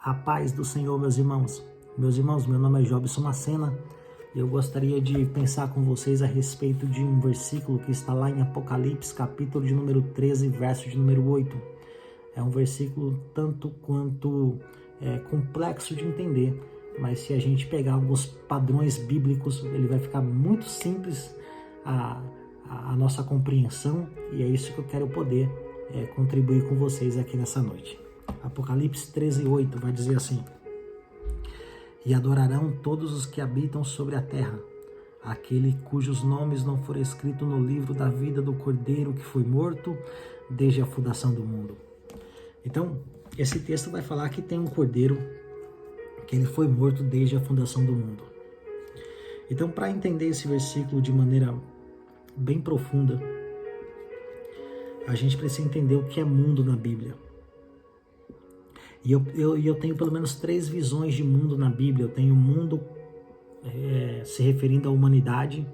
A paz do Senhor, meus irmãos. Meus irmãos, meu nome é Jobson Macena e eu gostaria de pensar com vocês a respeito de um versículo que está lá em Apocalipse, capítulo de número 13, verso de número 8. É um versículo tanto quanto complexo de entender, mas se a gente pegar alguns padrões bíblicos, ele vai ficar muito simples a nossa compreensão, e é isso que eu quero poder contribuir com vocês aqui nessa noite. Apocalipse 13, 8 vai dizer assim: e adorarão todos os que habitam sobre a terra, aquele cujos nomes não foram escritos no livro da vida do Cordeiro que foi morto desde a fundação do mundo. Então, esse texto vai falar que tem um Cordeiro que ele foi morto desde a fundação do mundo. Então, para entender esse versículo de maneira bem profunda, a gente precisa entender o que é mundo na Bíblia. E eu tenho pelo menos 3 visões de mundo na Bíblia. Eu tenho o mundo se referindo à humanidade.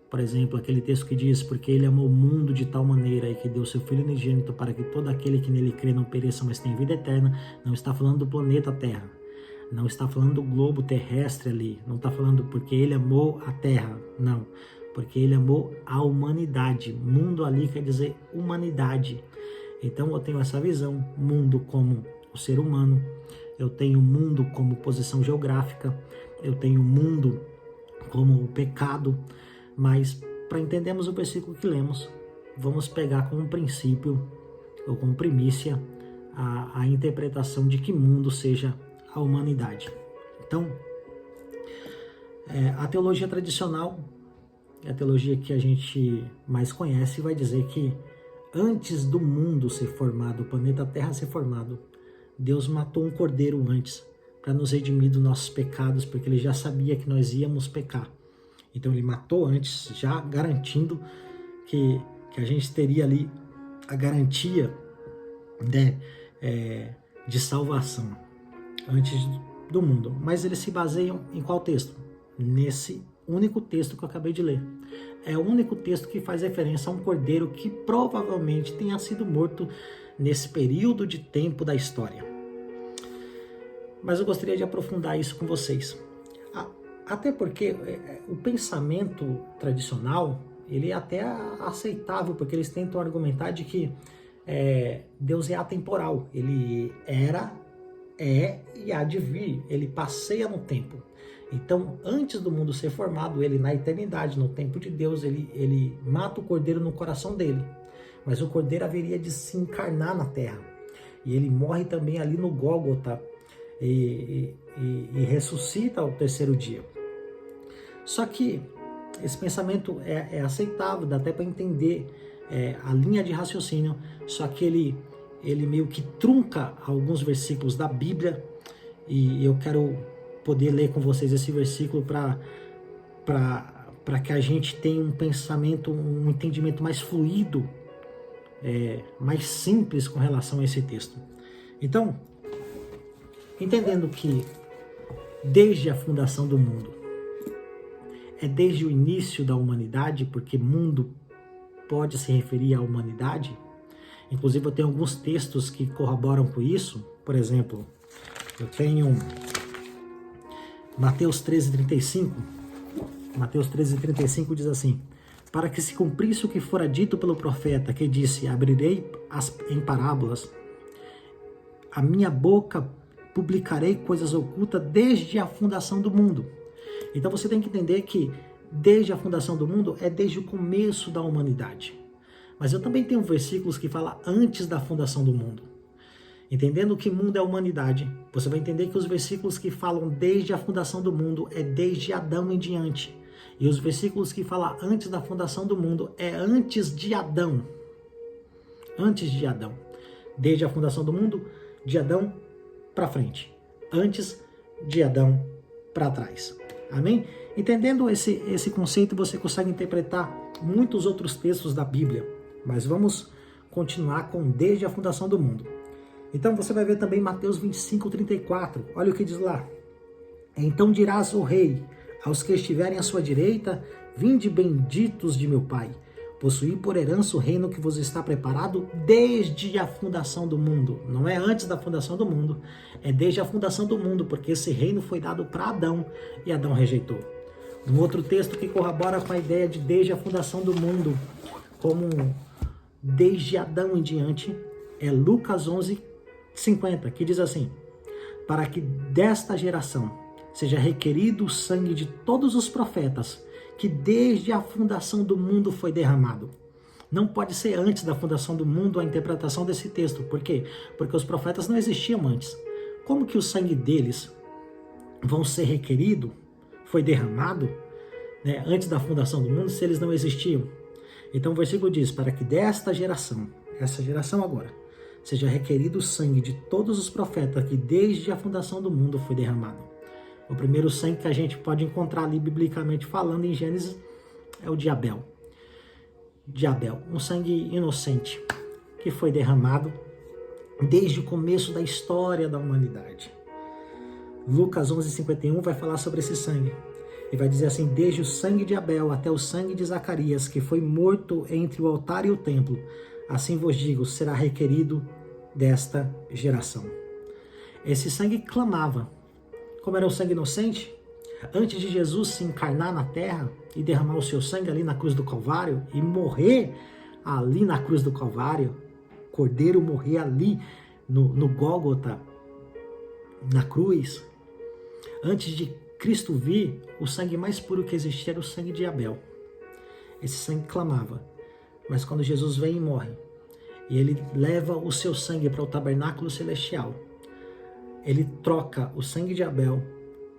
Por exemplo, aquele texto que diz: porque ele amou o mundo de tal maneira e que deu seu Filho unigênito para que todo aquele que nele crê não pereça, mas tenha vida eterna. Não está falando do planeta Terra. Não está falando do globo terrestre ali. Não está falando porque ele amou a Terra. Não. Porque ele amou a humanidade. Mundo ali quer dizer humanidade. Então eu tenho essa visão. Mundo como o ser humano, eu tenho o mundo como posição geográfica, eu tenho o mundo como o pecado, mas para entendermos o versículo que lemos, vamos pegar como princípio ou como primícia a interpretação de que mundo seja a humanidade. Então, a teologia tradicional, a teologia que a gente mais conhece, vai dizer que antes do mundo ser formado, o planeta Terra ser formado, Deus matou um cordeiro antes para nos redimir dos nossos pecados, porque ele já sabia que nós íamos pecar. Então ele matou antes, já garantindo que a gente teria ali a garantia de salvação antes do mundo. Mas eles se baseiam em qual texto? Nesse único texto que eu acabei de ler. É o único texto que faz referência a um cordeiro que provavelmente tenha sido morto nesse período de tempo da história. Mas eu gostaria de aprofundar isso com vocês. Até porque o pensamento tradicional, ele é até aceitável, porque eles tentam argumentar de que Deus é atemporal. Ele era, e há de vir. Ele passeia no tempo. Então, antes do mundo ser formado, ele na eternidade, no tempo de Deus, ele mata o cordeiro no coração dele. Mas o cordeiro haveria de se encarnar na terra. E ele morre também ali no Gólgota e ressuscita ao terceiro dia. Só que esse pensamento é aceitável, dá até para entender a linha de raciocínio, só que ele meio que trunca alguns versículos da Bíblia, e eu quero poder ler com vocês esse versículo para que a gente tenha um pensamento, um entendimento mais fluido, mais simples com relação a esse texto. Então, entendendo que desde a fundação do mundo, é desde o início da humanidade, porque mundo pode se referir à humanidade. Inclusive eu tenho alguns textos que corroboram com isso. Por exemplo, eu tenho Mateus 13:35. Mateus 13:35 diz assim: para que se cumprisse o que fora dito pelo profeta, que disse: abrirei em parábolas a minha boca, publicarei coisas ocultas desde a fundação do mundo. Então você tem que entender que desde a fundação do mundo é desde o começo da humanidade. Mas eu também tenho versículos que falam antes da fundação do mundo. Entendendo que mundo é a humanidade, você vai entender que os versículos que falam desde a fundação do mundo é desde Adão em diante. E os versículos que falam antes da fundação do mundo é antes de Adão. Antes de Adão. Desde a fundação do mundo, de Adão para frente. Antes de Adão para trás. Amém? Entendendo esse conceito, você consegue interpretar muitos outros textos da Bíblia. Mas vamos continuar com desde a fundação do mundo. Então você vai ver também Mateus 25:34. Olha o que diz lá. Então dirás o rei aos que estiverem à sua direita: vinde benditos de meu Pai, possuir por herança o reino que vos está preparado desde a fundação do mundo. Não é antes da fundação do mundo, é desde a fundação do mundo, porque esse reino foi dado para Adão e Adão rejeitou. Um outro texto que corrobora com a ideia de desde a fundação do mundo, como desde Adão em diante, é Lucas 11:50, que diz assim: para que desta geração seja requerido o sangue de todos os profetas, que desde a fundação do mundo foi derramado. Não pode ser antes da fundação do mundo a interpretação desse texto. Por quê? Porque os profetas não existiam antes. Como que o sangue deles vão ser requerido, foi derramado, né, antes da fundação do mundo, se eles não existiam? Então o versículo diz: para que desta geração, essa geração agora, seja requerido o sangue de todos os profetas que desde a fundação do mundo foi derramado. O primeiro sangue que a gente pode encontrar ali, biblicamente falando, em Gênesis, é o de Abel. De Abel, um sangue inocente, que foi derramado desde o começo da história da humanidade. Lucas 11:51 vai falar sobre esse sangue. E vai dizer assim: desde o sangue de Abel até o sangue de Zacarias, que foi morto entre o altar e o templo, assim vos digo, será requerido desta geração. Esse sangue clamava. Como era o sangue inocente, antes de Jesus se encarnar na terra e derramar o seu sangue ali na cruz do Calvário e morrer ali na cruz do Calvário, o Cordeiro morrer ali no Gólgota, na cruz, antes de Cristo vir, o sangue mais puro que existia era o sangue de Abel. Esse sangue clamava. Mas quando Jesus vem e morre, e ele leva o seu sangue para o tabernáculo celestial, ele troca o sangue de Abel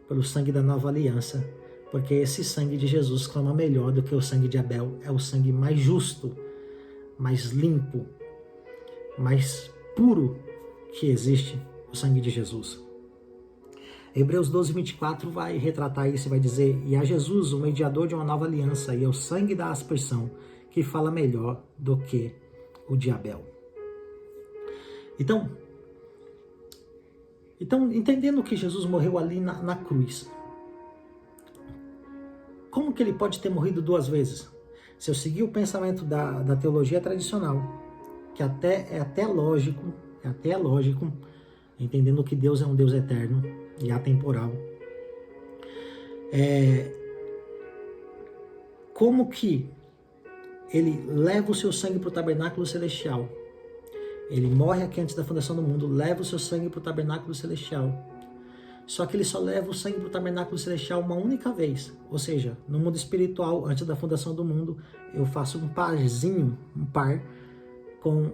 pelo sangue da nova aliança, porque esse sangue de Jesus clama melhor do que o sangue de Abel. É o sangue mais justo, mais limpo, mais puro que existe, o sangue de Jesus. Hebreus 12:24 vai retratar isso e vai dizer: e a Jesus, o mediador de uma nova aliança, e é o sangue da aspersão, que fala melhor do que o de Abel. Então, entendendo que Jesus morreu ali na cruz, como que ele pode ter morrido duas vezes? Se eu seguir o pensamento da teologia tradicional, que é até lógico, entendendo que Deus é um Deus eterno e atemporal, como que ele leva o seu sangue para o tabernáculo celestial? Ele morre aqui antes da fundação do mundo, leva o seu sangue para o tabernáculo celestial. Só que ele só leva o sangue para o tabernáculo celestial uma única vez. Ou seja, no mundo espiritual, antes da fundação do mundo, eu faço um par com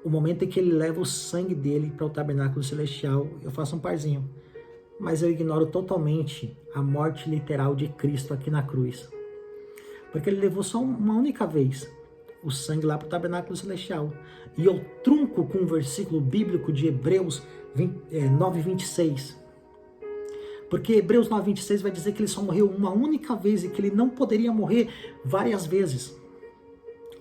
o momento em que ele leva o sangue dele para o tabernáculo celestial. Eu faço um parzinho. Mas eu ignoro totalmente a morte literal de Cristo aqui na cruz. Porque ele levou só uma única vez o sangue lá para o tabernáculo celestial. E eu trunco com um versículo bíblico de Hebreus 9:26. Porque Hebreus 9:26 vai dizer que ele só morreu uma única vez e que ele não poderia morrer várias vezes.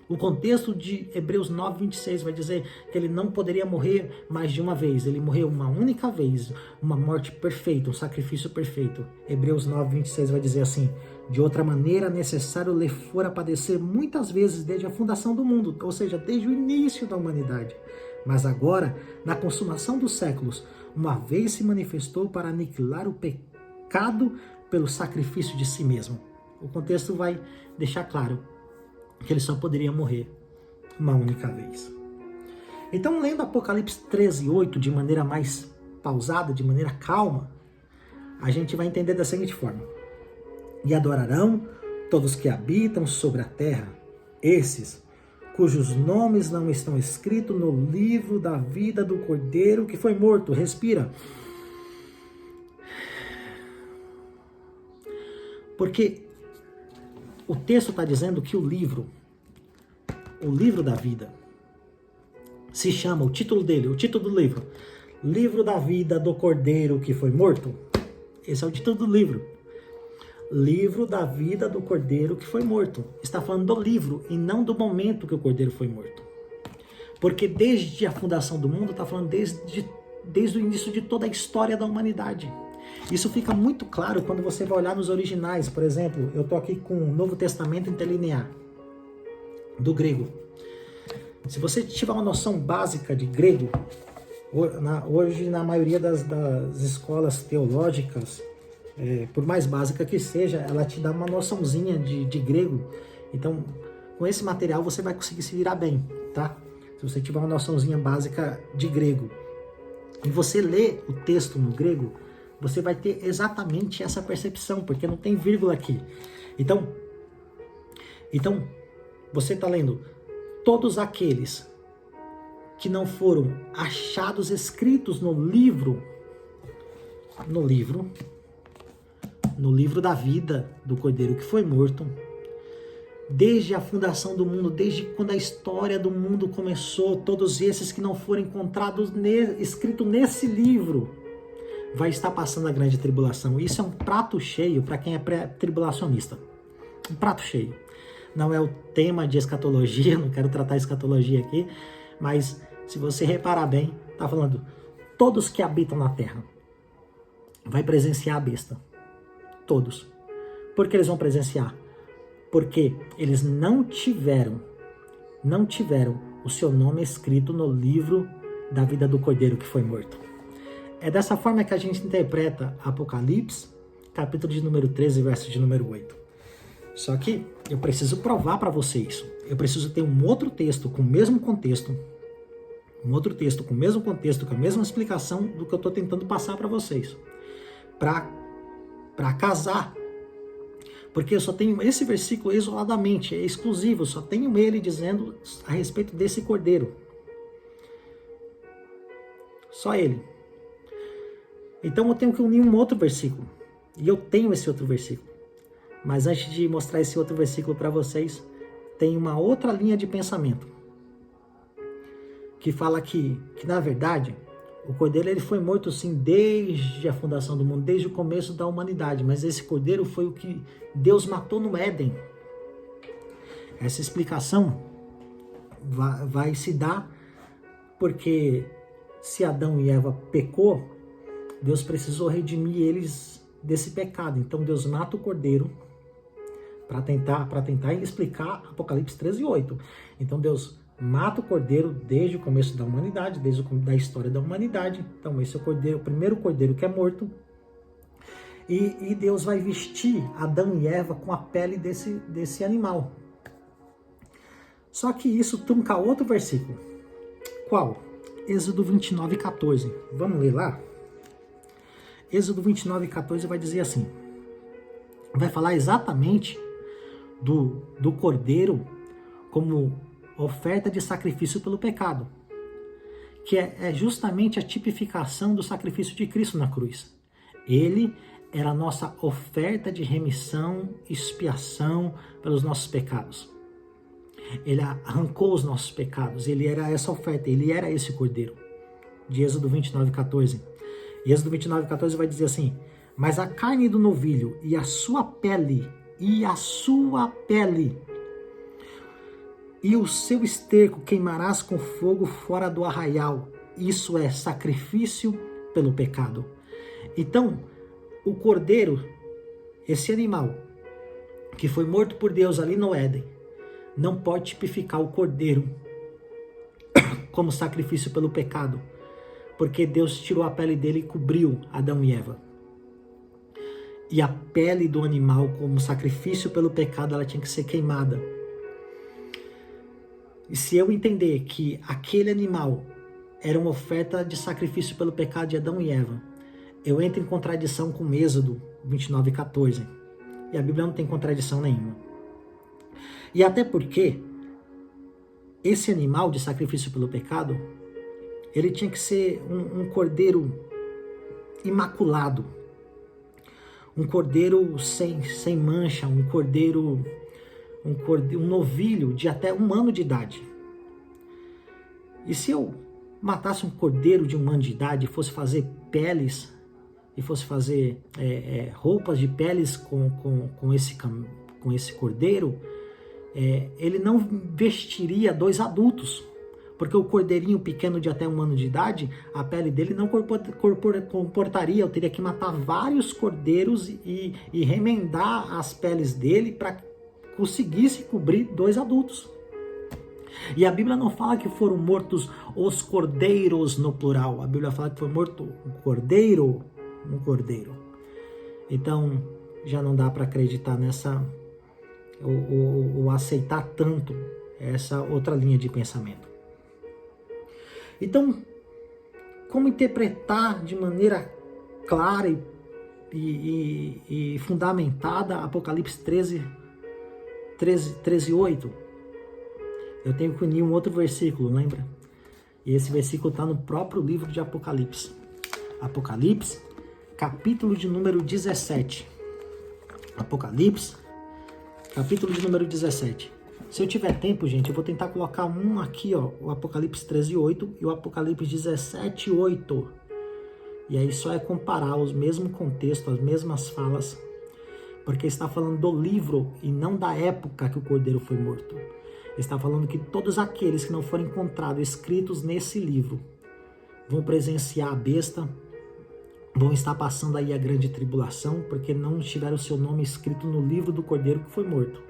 O contexto de Hebreus 9:26 vai dizer que ele não poderia morrer mais de uma vez. Ele morreu uma única vez, uma morte perfeita, um sacrifício perfeito. Hebreus 9:26 vai dizer assim: de outra maneira, necessário lhe fora padecer muitas vezes desde a fundação do mundo, ou seja, desde o início da humanidade. Mas agora, na consumação dos séculos, uma vez se manifestou para aniquilar o pecado pelo sacrifício de si mesmo. O contexto vai deixar claro que ele só poderia morrer uma única vez. Então, lendo Apocalipse 13:8 de maneira mais pausada, de maneira calma, a gente vai entender da seguinte forma: e adorarão todos que habitam sobre a terra, esses cujos nomes não estão escritos no livro da vida do Cordeiro que foi morto. Respira. Porque o texto está dizendo que o livro da vida, se chama, o título do livro, Livro da Vida do Cordeiro que foi morto. Esse é o título do livro. Livro da Vida do Cordeiro que foi morto. Está falando do livro e não do momento que o Cordeiro foi morto. Porque desde a fundação do mundo, está falando desde o início de toda a história da humanidade. Isso fica muito claro quando você vai olhar nos originais. Por exemplo, eu estou aqui com o Novo Testamento interlinear. do grego. Se você tiver uma noção básica de grego, hoje na maioria das escolas teológicas, por mais básica que seja, ela te dá uma noçãozinha de grego. Então, com esse material você vai conseguir se virar bem, tá? Se você tiver uma noçãozinha básica de grego e você lê o texto no grego, você vai ter exatamente essa percepção, porque não tem vírgula aqui. Então você está lendo todos aqueles que não foram achados escritos no livro da vida do Cordeiro que foi morto, desde a fundação do mundo, desde quando a história do mundo começou, todos esses que não foram encontrados escritos nesse livro, vai estar passando a grande tribulação. Isso é um prato cheio para quem é pré-tribulacionista. Um prato cheio. Não é o tema de escatologia, não quero tratar escatologia aqui, mas se você reparar bem, está falando todos que habitam na terra vai presenciar a besta. Todos. Por que eles vão presenciar? Porque eles não tiveram o seu nome escrito no livro da vida do Cordeiro que foi morto. É dessa forma que a gente interpreta Apocalipse, capítulo de número 13, verso de número 8. Só que eu preciso provar para você isso. Eu preciso ter um outro texto com o mesmo contexto, com a mesma explicação do que eu estou tentando passar para vocês, para casar. Porque eu só tenho esse versículo isoladamente, é exclusivo, só tenho ele dizendo a respeito desse cordeiro. Só ele. Então eu tenho que unir um outro versículo. E eu tenho esse outro versículo. Mas antes de mostrar esse outro versículo para vocês, tem uma outra linha de pensamento. Que fala que na verdade, o cordeiro ele foi morto sim desde a fundação do mundo, desde o começo da humanidade. Mas esse cordeiro foi o que Deus matou no Éden. Essa explicação vai se dar porque se Adão e Eva pecou, Deus precisou redimir eles desse pecado. Então Deus mata o cordeiro para tentar explicar Apocalipse 13:8. Então Deus mata o cordeiro desde o começo da humanidade, desde a história da humanidade. Então esse é o primeiro cordeiro que é morto. E Deus vai vestir Adão e Eva com a pele desse animal. Só que isso trunca outro versículo. Qual? Êxodo 29:14. Vamos ler lá? Êxodo 29:14 vai dizer assim. Vai falar exatamente do cordeiro como oferta de sacrifício pelo pecado, que é justamente a tipificação do sacrifício de Cristo na cruz. Ele era a nossa oferta de remissão, expiação pelos nossos pecados. Ele arrancou os nossos pecados, ele era essa oferta, ele era esse cordeiro. De Êxodo 29:14. E Êxodo 29:14 vai dizer assim: mas a carne do novilho e a sua pele, e o seu esterco queimarás com fogo fora do arraial. Isso é sacrifício pelo pecado. Então, o cordeiro, esse animal que foi morto por Deus ali no Éden, não pode tipificar o cordeiro como sacrifício pelo pecado, porque Deus tirou a pele dele e cobriu Adão e Eva. E a pele do animal como sacrifício pelo pecado, ela tinha que ser queimada. E se eu entender que aquele animal era uma oferta de sacrifício pelo pecado de Adão e Eva, eu entro em contradição com Êxodo 29:14. E a Bíblia não tem contradição nenhuma. E até porque esse animal de sacrifício pelo pecado, ele tinha que ser um cordeiro imaculado. Um cordeiro sem mancha, um novilho de até 1 ano de idade. E se eu matasse um cordeiro de 1 ano de idade e fosse fazer peles, e fosse fazer roupas de peles com esse cordeiro, ele não vestiria 2 adultos, porque o cordeirinho pequeno de até 1 ano de idade, a pele dele não comportaria, eu teria que matar vários cordeiros e remendar as peles dele para conseguisse cobrir 2 adultos. E a Bíblia não fala que foram mortos os cordeiros no plural. A Bíblia fala que foi morto um cordeiro. Então, já não dá para acreditar nessa, ou aceitar tanto essa outra linha de pensamento. Então, como interpretar de maneira clara e fundamentada Apocalipse 13:8? Eu tenho que unir um outro versículo, lembra? E esse versículo está no próprio livro de Apocalipse. Apocalipse, capítulo de número 17. Apocalipse, capítulo de número 17. Se eu tiver tempo, gente, eu vou tentar colocar um aqui, ó, o Apocalipse 13:8 e o Apocalipse 17:8. E aí só é comparar os mesmos contextos, as mesmas falas, porque está falando do livro e não da época que o cordeiro foi morto. Está falando que todos aqueles que não forem encontrados escritos nesse livro vão presenciar a besta, vão estar passando aí a grande tribulação, porque não tiveram o seu nome escrito no livro do cordeiro que foi morto.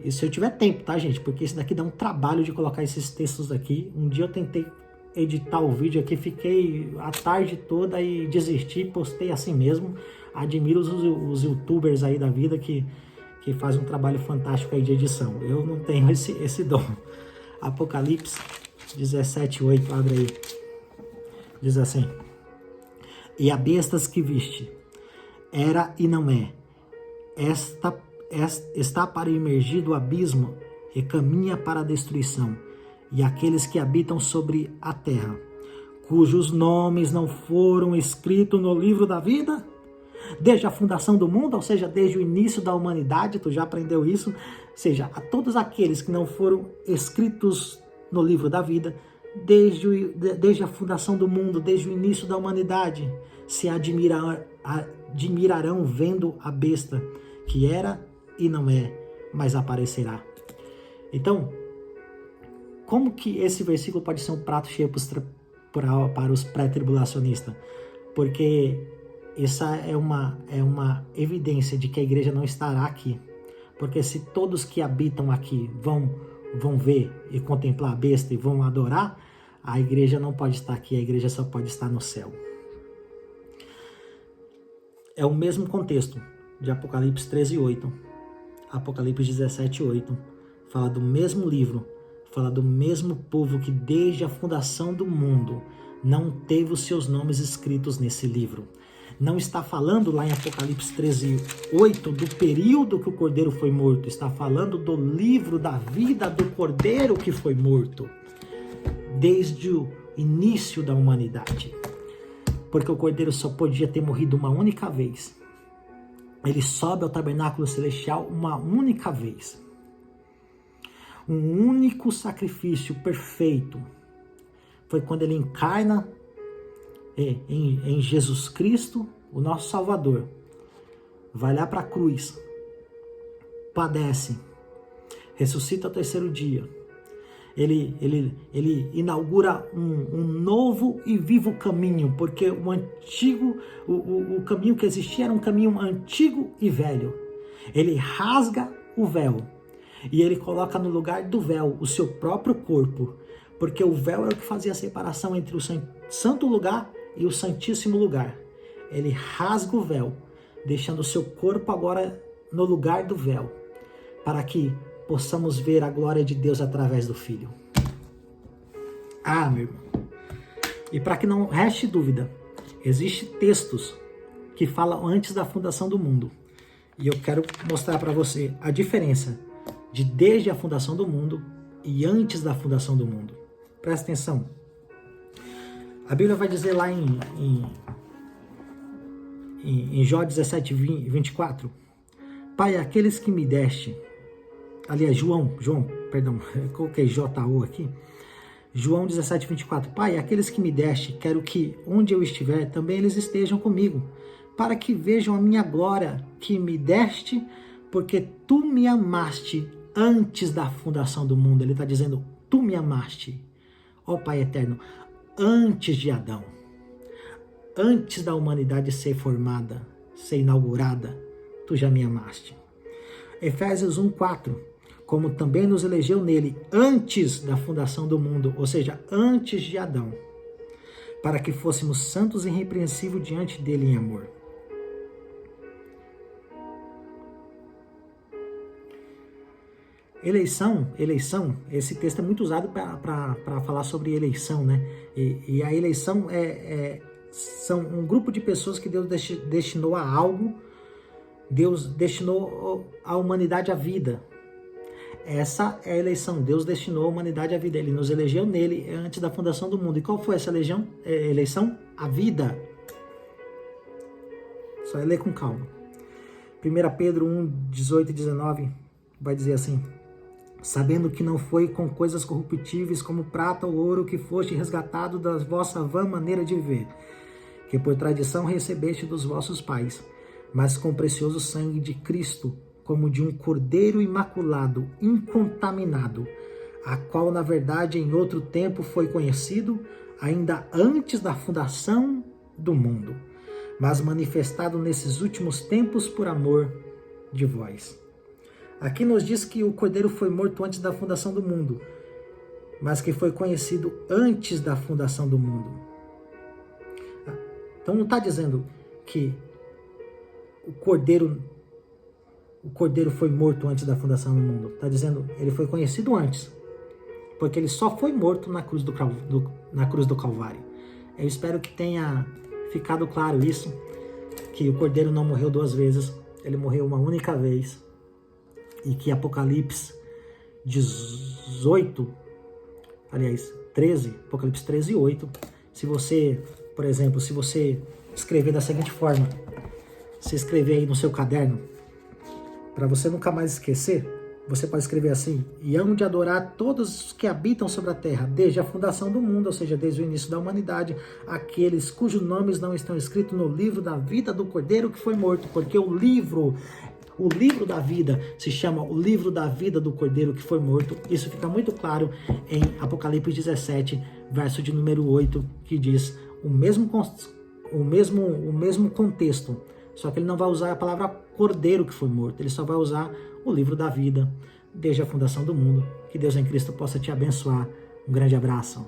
E se eu tiver tempo, tá, gente? Porque isso daqui dá um trabalho de colocar esses textos aqui. Um dia eu tentei editar o vídeo aqui, fiquei a tarde toda e desisti, postei assim mesmo. Admiro os youtubers aí da vida que fazem um trabalho fantástico aí de edição. Eu não tenho esse dom. Apocalipse 17:8, abre aí. Diz assim: e a bestas que viste, era e não é, está para emergir do abismo e caminha para a destruição, e aqueles que habitam sobre a terra, cujos nomes não foram escritos no livro da vida, desde a fundação do mundo, ou seja, desde o início da humanidade. Tu já aprendeu isso? Ou seja, a todos aqueles que não foram escritos no livro da vida, desde a fundação do mundo, desde o início da humanidade, se admirarão vendo a besta, que era e não é, mas aparecerá. Então, como que esse versículo pode ser um prato cheio para os pré-tribulacionistas? Porque essa é uma evidência de que a igreja não estará aqui. Porque se todos que habitam aqui vão ver e contemplar a besta e vão adorar, a igreja não pode estar aqui, a igreja só pode estar no céu. É o mesmo contexto de Apocalipse 13:8, Apocalipse 17:8, fala do mesmo livro, fala do mesmo povo que desde a fundação do mundo não teve os seus nomes escritos nesse livro. Não está falando lá em Apocalipse 13:8 do período que o cordeiro foi morto, está falando do livro da vida do cordeiro que foi morto, desde o início da humanidade. Porque o cordeiro só podia ter morrido uma única vez. Ele sobe ao tabernáculo celestial uma única vez. Um único sacrifício perfeito foi quando ele encarna em Jesus Cristo, o nosso Salvador. Vai lá para a cruz, padece, ressuscita ao terceiro dia. Ele inaugura um novo e vivo caminho, porque o antigo, o caminho que existia era um caminho antigo e velho. Ele rasga o véu e ele coloca no lugar do véu o seu próprio corpo, porque o véu era o que fazia a separação entre o santo lugar e o santíssimo lugar. Ele rasga o véu, deixando o seu corpo agora no lugar do véu, para que possamos ver a glória de Deus através do Filho. Meu irmão. E para que não reste dúvida, existem textos que falam antes da fundação do mundo. E eu quero mostrar para você a diferença de desde a fundação do mundo e antes da fundação do mundo. Presta atenção. A Bíblia vai dizer lá em Jó 17:24, Pai, aqueles que me deste, aliás, João, perdão, coloquei JO aqui, João 17:24, Pai, aqueles que me deste, quero que onde eu estiver, também eles estejam comigo, para que vejam a minha glória que me deste, porque tu me amaste antes da fundação do mundo. Ele está dizendo, tu me amaste, ó Pai eterno, antes de Adão, antes da humanidade ser formada, ser inaugurada, tu já me amaste. Efésios 1:4, como também nos elegeu nele antes da fundação do mundo, ou seja, antes de Adão, para que fôssemos santos e irrepreensíveis diante dele em amor. Eleição, esse texto é muito usado para falar sobre eleição, né? E a eleição são um grupo de pessoas que Deus destinou a algo, Deus destinou a humanidade à vida. Essa é a eleição, Deus destinou a humanidade à vida, Ele nos elegeu nele antes da fundação do mundo. E qual foi essa eleição? A vida. Só ler com calma. 1 Pedro 1, 18 e 19 vai dizer assim: sabendo que não foi com coisas corruptíveis como prata ou ouro que foste resgatado da vossa vã maneira de viver, que por tradição recebeste dos vossos pais, mas com o precioso sangue de Cristo, como de um cordeiro imaculado, incontaminado, a qual na verdade em outro tempo foi conhecido, ainda antes da fundação do mundo, mas manifestado nesses últimos tempos por amor de vós. Aqui nos diz que o cordeiro foi morto antes da fundação do mundo, mas que foi conhecido antes da fundação do mundo. Então não está dizendo que o cordeiro foi morto antes da fundação do mundo. Está dizendo que ele foi conhecido antes, porque ele só foi morto na cruz do Calvário. Eu espero que tenha ficado claro isso, que o cordeiro não morreu duas vezes, ele morreu uma única vez. E que Apocalipse 13, 8, se você, por exemplo, se você escrever da seguinte forma, se escrever aí no seu caderno, para você nunca mais esquecer, você pode escrever assim: e hão de adorar todos os que habitam sobre a terra, desde a fundação do mundo, ou seja, desde o início da humanidade, aqueles cujos nomes não estão escritos no livro da vida do Cordeiro que foi morto, porque o livro da vida se chama o livro da vida do Cordeiro que foi morto. Isso fica muito claro em Apocalipse 17, verso de número 8, que diz o mesmo contexto, só que ele não vai usar a palavra Cordeiro que foi morto, ele só vai usar o livro da vida desde a fundação do mundo. Que Deus em Cristo possa te abençoar. Um grande abraço.